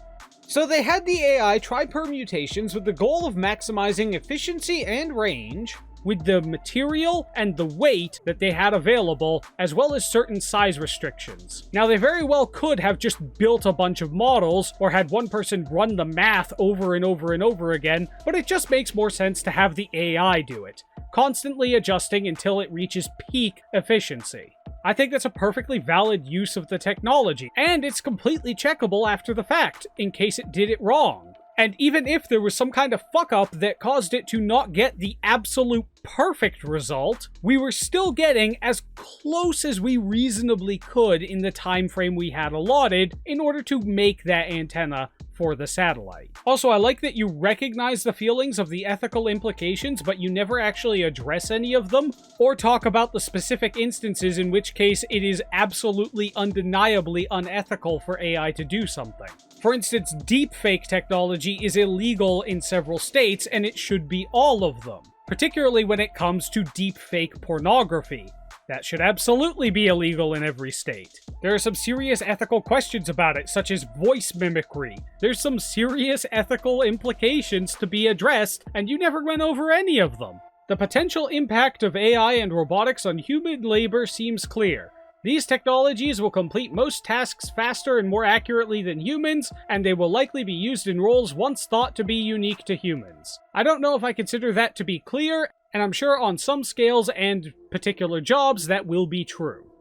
So they had the AI try permutations with the goal of maximizing efficiency and range with the material and the weight that they had available, as well as certain size restrictions. Now, they very well could have just built a bunch of models or had one person run the math over and over and over again, but it just makes more sense to have the AI do it, constantly adjusting until it reaches peak efficiency. I think that's a perfectly valid use of the technology, and it's completely checkable after the fact, in case it did it wrong. And even if there was some kind of fuck-up that caused it to not get the absolute perfect result, we were still getting as close as we reasonably could in the time frame we had allotted in order to make that antenna for the satellite. Also, I like that you recognize the feelings of the ethical implications, but you never actually address any of them, or talk about the specific instances in which case it is absolutely undeniably unethical for AI to do something. For instance, deepfake technology is illegal in several states, and it should be all of them, particularly when it comes to deepfake pornography. That should absolutely be illegal in every state. There are some serious ethical questions about it, such as voice mimicry. There's some serious ethical implications to be addressed, and you never went over any of them. The potential impact of AI and robotics on human labor seems clear. These technologies will complete most tasks faster and more accurately than humans, and they will likely be used in roles once thought to be unique to humans. I don't know if I consider that to be clear, and I'm sure on some scales and particular jobs that will be true.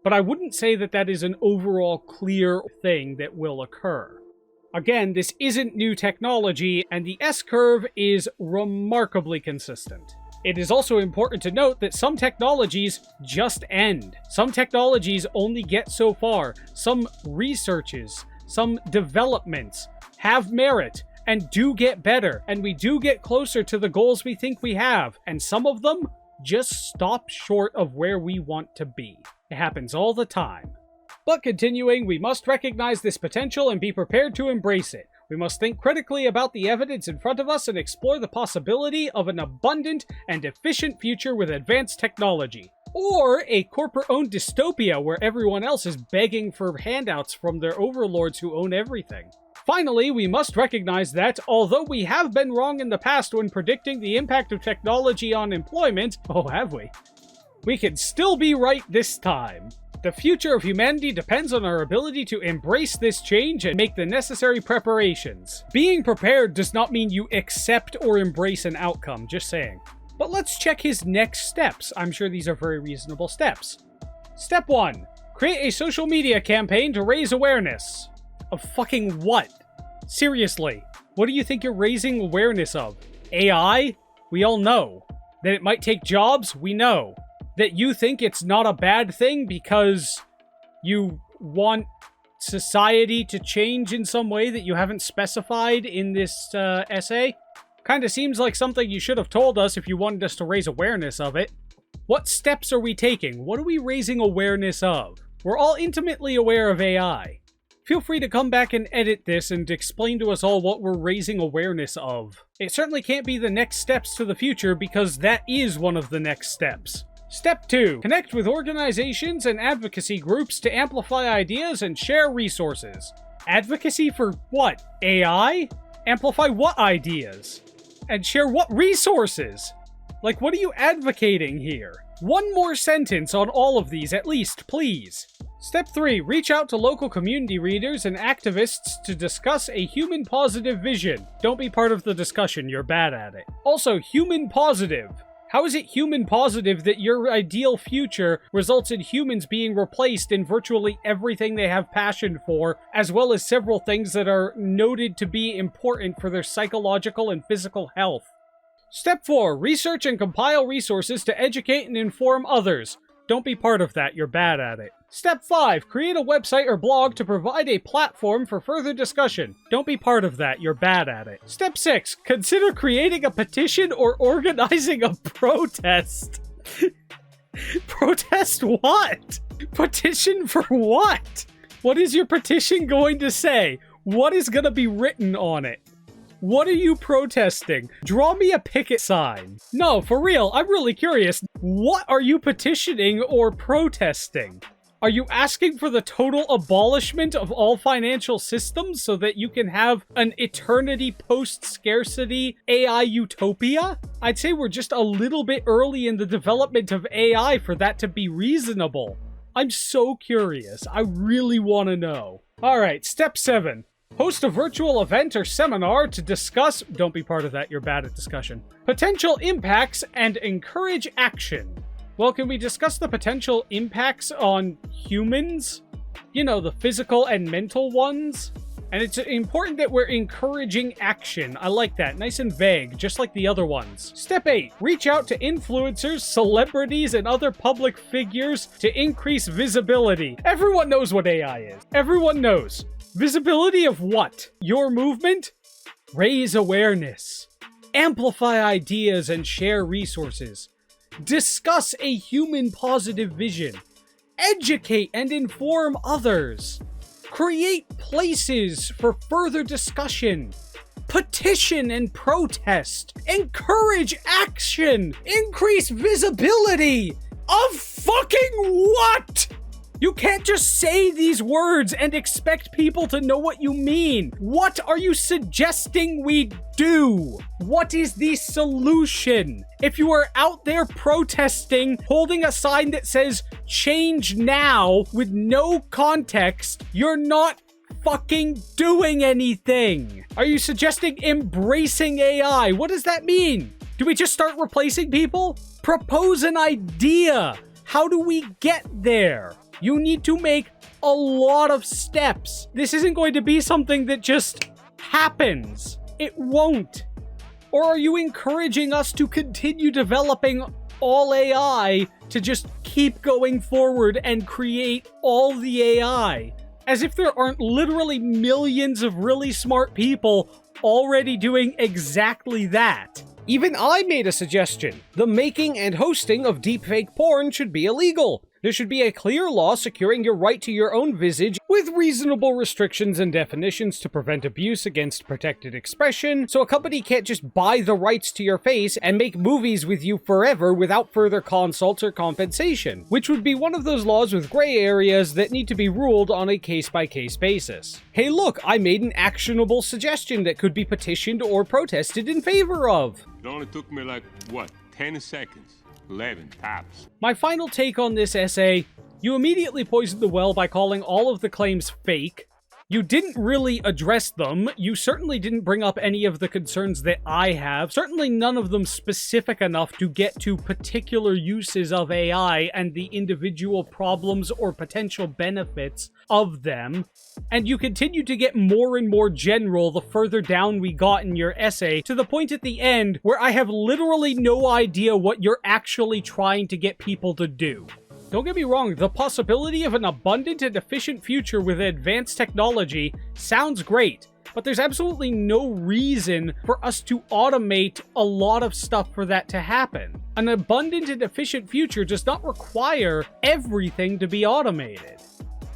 But I wouldn't say that that is an overall clear thing that will occur. Again, this isn't new technology, and the S-curve is remarkably consistent. It is also important to note that some technologies just end. Some technologies only get so far. Some researches, some developments have merit and do get better, and we do get closer to the goals we think we have, and some of them just stop short of where we want to be. It happens all the time. But continuing, we must recognize this potential and be prepared to embrace it. We must think critically about the evidence in front of us and explore the possibility of an abundant and efficient future with advanced technology. Or a corporate-owned dystopia where everyone else is begging for handouts from their overlords who own everything. Finally, we must recognize that, although we have been wrong in the past when predicting the impact of technology on employment, oh have we? We can still be right this time. The future of humanity depends on our ability to embrace this change and make the necessary preparations. Being prepared does not mean you accept or embrace an outcome, just saying. But let's check his next steps. I'm sure these are very reasonable steps. Step 1. Create a social media campaign to raise awareness. Of fucking what? Seriously, what do you think you're raising awareness of? AI? We all know. That it might take jobs? We know. That you think it's not a bad thing because you want society to change in some way that you haven't specified in this essay? Kinda seems like something you should have told us if you wanted us to raise awareness of it. What steps are we taking? What are we raising awareness of? We're all intimately aware of AI. Feel free to come back and edit this and explain to us all what we're raising awareness of. It certainly can't be the next steps to the future because that is one of the next steps. Step 2. Connect with organizations and advocacy groups to amplify ideas and share resources. Advocacy for what? AI? Amplify what ideas? And share what resources? Like, what are you advocating here? One more sentence on all of these, at least, please. Step 3. Reach out to local community leaders and activists to discuss a human positive vision. Don't be part of the discussion, you're bad at it. Also, human positive. How is it human positive that your ideal future results in humans being replaced in virtually everything they have passion for, as well as several things that are noted to be important for their psychological and physical health? Step 4. Research and compile resources to educate and inform others. Don't be part of that, you're bad at it. Step 5. Create a website or blog to provide a platform for further discussion. Don't be part of that, you're bad at it. Step 6. Consider creating a petition or organizing a protest. Protest what? Petition for what? What is your petition going to say? What is going to be written on it? What are you protesting? Draw me a picket sign. No, for real, I'm really curious. What are you petitioning or protesting? Are you asking for the total abolishment of all financial systems so that you can have an eternity post-scarcity AI utopia? I'd say we're just a little bit early in the development of AI for that to be reasonable. I'm so curious. I really want to know. Alright, step 7. Host a virtual event or seminar to discuss, don't be part of that, you're bad at discussion, potential impacts and encourage action. Well, can we discuss the potential impacts on humans? You know, the physical and mental ones? And it's important that we're encouraging action. I like that. Nice and vague, just like the other ones. Step 8. Reach out to influencers, celebrities, and other public figures to increase visibility. Everyone knows what AI is. Everyone knows. Visibility of what? Your movement? Raise awareness. Amplify ideas and share resources. Discuss a human positive vision. Educate and inform others. Create places for further discussion. Petition and protest. Encourage action. Increase visibility. Of fucking what? You can't just say these words and expect people to know what you mean. What are you suggesting we do? What is the solution? If you are out there protesting, holding a sign that says change now with no context, you're not fucking doing anything. Are you suggesting embracing AI? What does that mean? Do we just start replacing people? Propose an idea. How do we get there? You need to make a lot of steps. This isn't going to be something that just happens. It won't. Or are you encouraging us to continue developing all AI to just keep going forward and create all the AI? As if there aren't literally millions of really smart people already doing exactly that. Even I made a suggestion. The making and hosting of deepfake porn should be illegal. There should be a clear law securing your right to your own visage with reasonable restrictions and definitions to prevent abuse against protected expression, so a company can't just buy the rights to your face and make movies with you forever without further consults or compensation, which would be one of those laws with gray areas that need to be ruled on a case-by-case basis. Hey look, I made an actionable suggestion that could be petitioned or protested in favor of. It only took me like, what, 10 seconds? 11 tops. My final take on this essay: you immediately poisoned the well by calling all of the claims fake. You didn't really address them. You certainly didn't bring up any of the concerns that I have. Certainly none of them specific enough to get to particular uses of AI and the individual problems or potential benefits of them. And you continue to get more and more general the further down we got in your essay, to the point at the end where I have literally no idea what you're actually trying to get people to do. Don't get me wrong, the possibility of an abundant and efficient future with advanced technology sounds great, but there's absolutely no reason for us to automate a lot of stuff for that to happen. An abundant and efficient future does not require everything to be automated.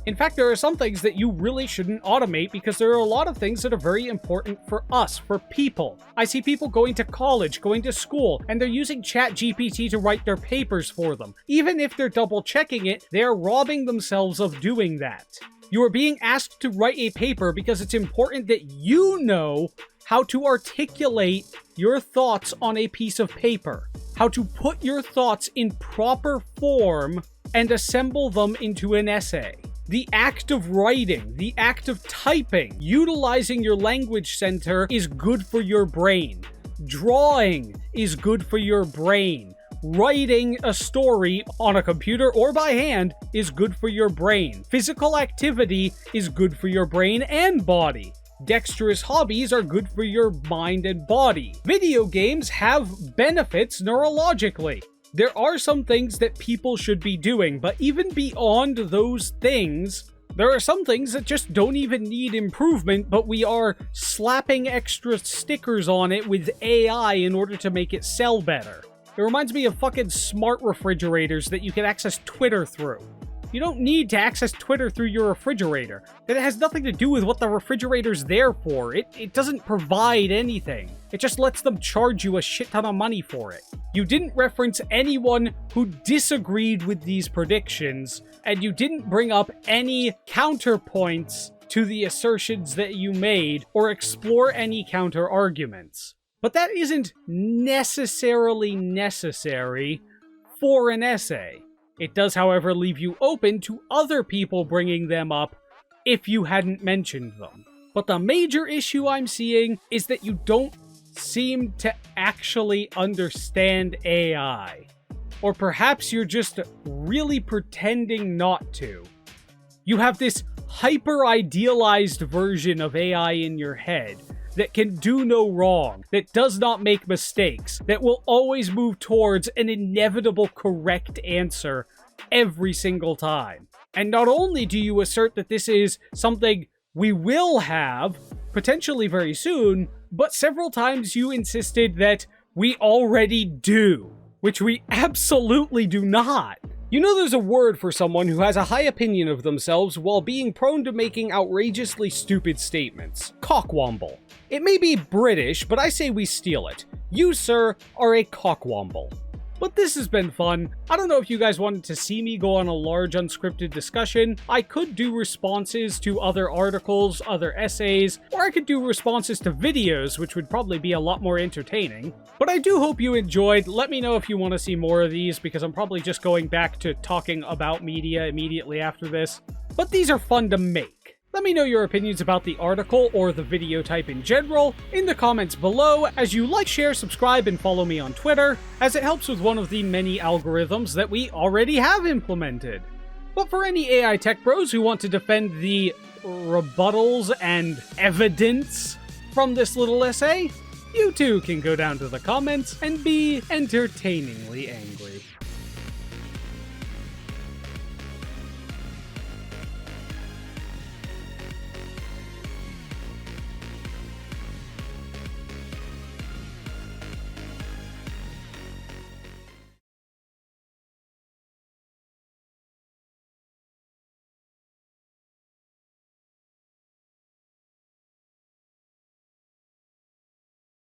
In fact, there are some things that you really shouldn't automate because there are a lot of things that are very important for us, for people. I see people going to college, going to school, and they're using ChatGPT to write their papers for them. Even if they're double checking it, they are robbing themselves of doing that. You are being asked to write a paper because it's important that you know how to articulate your thoughts on a piece of paper, how to put your thoughts in proper form and assemble them into an essay. The act of writing, the act of typing, utilizing your language center is good for your brain. Drawing is good for your brain. Writing a story on a computer or by hand is good for your brain. Physical activity is good for your brain and body. Dexterous hobbies are good for your mind and body. Video games have benefits neurologically. There are some things that people should be doing, but even beyond those things, there are some things that just don't even need improvement, but we are slapping extra stickers on it with AI in order to make it sell better. It reminds me of fucking smart refrigerators that you can access Twitter through. You don't need to access Twitter through your refrigerator. It has nothing to do with what the refrigerator's there for. It doesn't provide anything. It just lets them charge you a shit ton of money for it. You didn't reference anyone who disagreed with these predictions, and you didn't bring up any counterpoints to the assertions that you made, or explore any counter-arguments. But that isn't necessarily necessary for an essay. It does, however, leave you open to other people bringing them up if you hadn't mentioned them. But the major issue I'm seeing is that you don't seem to actually understand AI. Or perhaps you're just really pretending not to. You have this hyper-idealized version of AI in your head that can do no wrong, that does not make mistakes, that will always move towards an inevitable correct answer every single time. And not only do you assert that this is something we will have, potentially very soon, but several times you insisted that we already do, which we absolutely do not. You know there's a word for someone who has a high opinion of themselves while being prone to making outrageously stupid statements. Cockwomble. It may be British, but I say we steal it. You, sir, are a cockwomble. But this has been fun. I don't know if you guys wanted to see me go on a large unscripted discussion. I could do responses to other articles, other essays, or I could do responses to videos, which would probably be a lot more entertaining. But I do hope you enjoyed. Let me know if you want to see more of these, because I'm probably just going back to talking about media immediately after this. But these are fun to make. Let me know your opinions about the article or the video type in general in the comments below, as you like, share, subscribe, and follow me on Twitter, as it helps with one of the many algorithms that we already have implemented. But for any AI tech bros who want to defend the rebuttals and evidence from this little essay, you too can go down to the comments and be entertainingly angry.